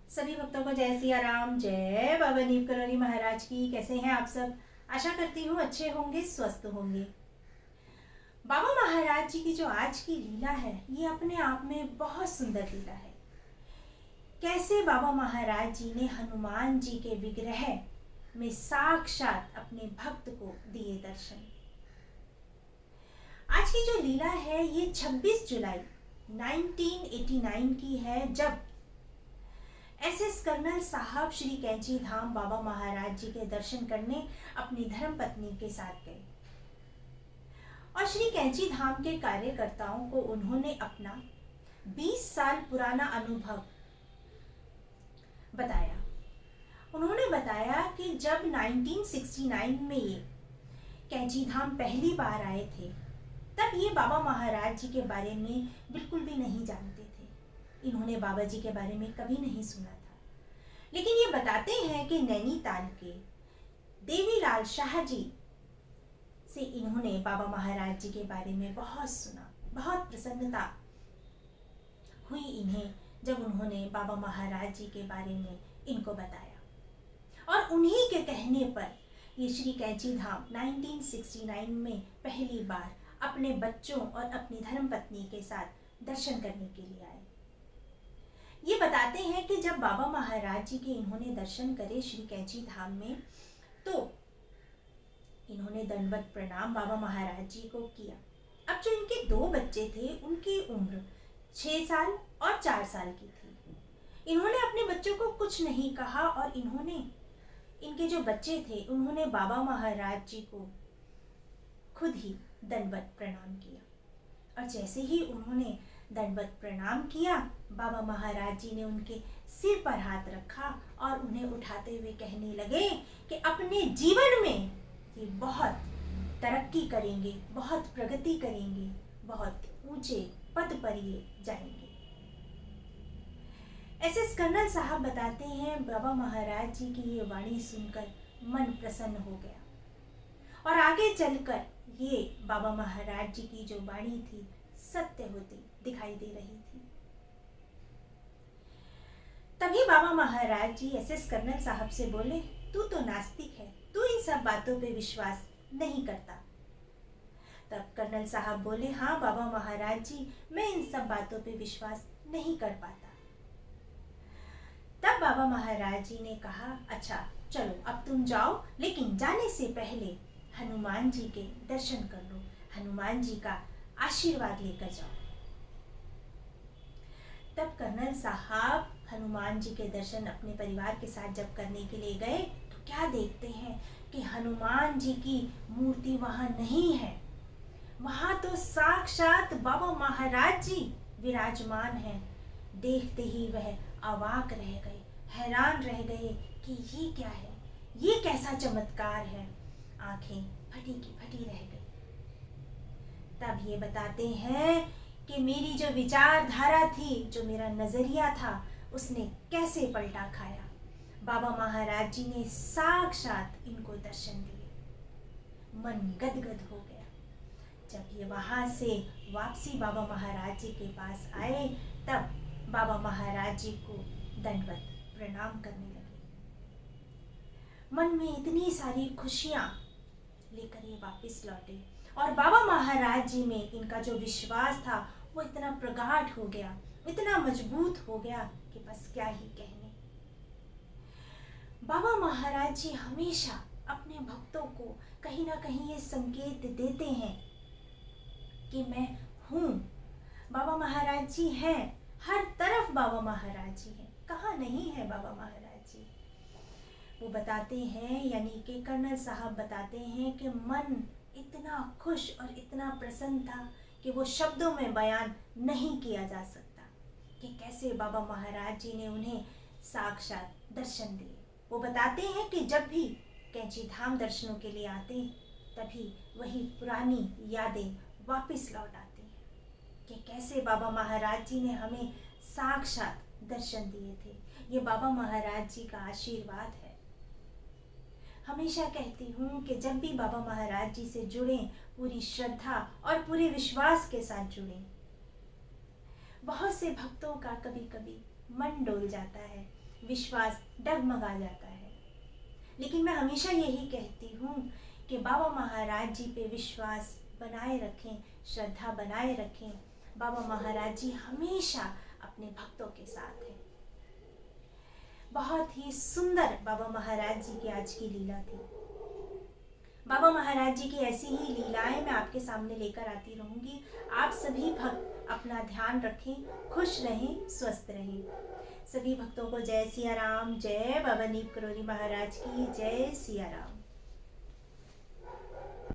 सभी भक्तों को जय सिया राम, जय बाबा नीम करोली महाराज की। कैसे हैं आप सब? आशा करती हूँ अच्छे होंगे, स्वस्थ होंगे। बाबा महाराज जी की जो आज की लीला है, ये अपने आप में बहुत सुंदर लीला है। कैसे बाबा महाराज जी ने हनुमान जी के विग्रह में साक्षात अपने भक्त को दिए दर्शन। आज की जो लीला है ये 26 जुलाई 1989 की है, जब एसएस कर्नल साहब श्री कैंची धाम बाबा महाराज जी के दर्शन करने अपनी धर्म पत्नी के साथ गए। और श्री कैंची धाम के कार्यकर्ताओं को उन्होंने अपना 20 साल पुराना अनुभव बताया। उन्होंने बताया कि जब 1969 में ये कैंची धाम पहली बार आए थे, तब ये बाबा महाराज जी के बारे में बिल्कुल भी नहीं जानते थे। इन्होंने बाबा जी के बारे में कभी नहीं सुना था। लेकिन ये बताते हैं कि नैनीताल के देवीलाल शाह जी से इन्होंने बाबा महाराज जी के बारे में बहुत सुना। बहुत प्रसन्नता हुई इन्हें जब उन्होंने बाबा महाराज जी के बारे में इनको बताया। और उन्हीं के कहने पर ये श्री कैंची धाम 1969 में पहली बार अपने बच्चों और अपनी धर्मपत्नी के साथ दर्शन करने के लिए आए। ये बताते हैं कि जब बाबा महाराज जी के इन्होंने दर्शन करे श्री कैंची धाम में, तो इन्होंने दंडवत प्रणाम बाबा महाराज जी को किया। अब जो इनके दो बच्चे थे, उनकी उम्र 6 साल और 4 साल की थी। इन्होंने अपने बच्चों को कुछ नहीं कहा और इनके जो बच्चे थे उन्होंने बाबा महाराज जी को खुद ही दंडवत प्रणाम किया। और जैसे ही उन्होंने दंडवत प्रणाम किया, बाबा महाराज जी ने उनके सिर पर हाथ रखा और उन्हें उठाते हुए कहने लगे कि अपने जीवन में ये बहुत तरक्की करेंगे, बहुत प्रगति करेंगे, बहुत ऊंचे पद पर ये जाएंगे। एसएस कर्नल साहब बताते हैं, बाबा महाराज जी की ये वाणी सुनकर मन प्रसन्न हो गया और आगे चलकर ये बाबा महाराज जी की जो वाणी थी सत्य होती दिखाई दे रही थी। तभी बाबा महाराज जी एसएस कर्नल साहब से बोले, तू तो नास्तिक है, तू इन सब बातों पे विश्वास नहीं करता। तब कर्नल साहब बोले, हाँ बाबा महाराज जी, मैं इन सब बातों पे विश्वास नहीं कर पाता। तब बाबा महाराज जी ने कहा, अच्छा चलो अब तुम जाओ, लेकिन जाने से पहले हनुमान जी के दर्शन कर लो, हनुमान जी का आशीर्वाद लेकर जाओ। तब कर्नल साहब हनुमान जी के दर्शन अपने परिवार के साथ जब करने के लिए गए, तो क्या देखते हैं कि हनुमान जी की मूर्ति वहां नहीं है। वहां तो साक्षात बाबा महाराज जी विराजमान हैं। देखते ही वह अवाक रह गए, हैरान रह गए कि ये क्या है, ये कैसा चमत्कार है। आंखें फटी की फटी रह गई। तब ये बताते हैं कि मेरी जो विचारधारा थी, जो मेरा नजरिया था, उसने कैसे पलटा खाया। बाबा महाराज जी ने साक्षात इनको दर्शन दिए। मन गदगद हो गया। जब ये वहां से वापसी बाबा महाराज जी के पास आए, तब बाबा महाराज जी को दंडवत प्रणाम करने लगे। मन में इतनी सारी खुशियां लेकर ये वापस लौटे और बाबा महाराज जी में इनका जो विश्वास था वो इतना प्रगाढ़ हो गया, इतना मजबूत हो गया कि बस क्या ही कहने। बाबा महाराज जी हमेशा अपने भक्तों को कहीं ना कहीं ये संकेत देते हैं कि मैं हूँ। बाबा महाराज जी हैं, हर तरफ बाबा महाराज जी हैं, कहाँ नहीं है बाबा महाराज जी। वो बताते हैं, यानी कि कर्नल साहब बताते हैं कि मन इतना खुश और इतना प्रसन्न था कि वो शब्दों में बयान नहीं किया जा सकता कि कैसे बाबा महाराज जी ने उन्हें साक्षात दर्शन दिए। वो बताते हैं कि जब भी कैंची धाम दर्शनों के लिए आते, तभी वही पुरानी यादें वापस लौट आती हैं कि कैसे बाबा महाराज जी ने हमें साक्षात दर्शन दिए थे। ये बाबा महाराज जी का आशीर्वाद है। हमेशा कहती हूँ कि जब भी बाबा महाराज जी से जुड़ें, पूरी श्रद्धा और पूरे विश्वास के साथ जुड़ें। बहुत से भक्तों का कभी कभी मन डोल जाता है विश्वास डगमगा जाता है। लेकिन मैं हमेशा यही कहती हूँ कि बाबा महाराज जी पे विश्वास बनाए रखें, श्रद्धा बनाए रखें। बाबा महाराज जी हमेशा अपने भक्तों के साथ हैं। बहुत ही सुंदर बाबा महाराज जी की आज की लीला थी। बाबा महाराज जी की ऐसी ही लीलाएं मैं आपके सामने लेकर आती रहूंगी। आप सभी भक्त अपना ध्यान रखें, खुश रहें, स्वस्थ रहें। सभी भक्तों को जय सिया राम, जय बाबा नीम करोली महाराज की जय सिया राम।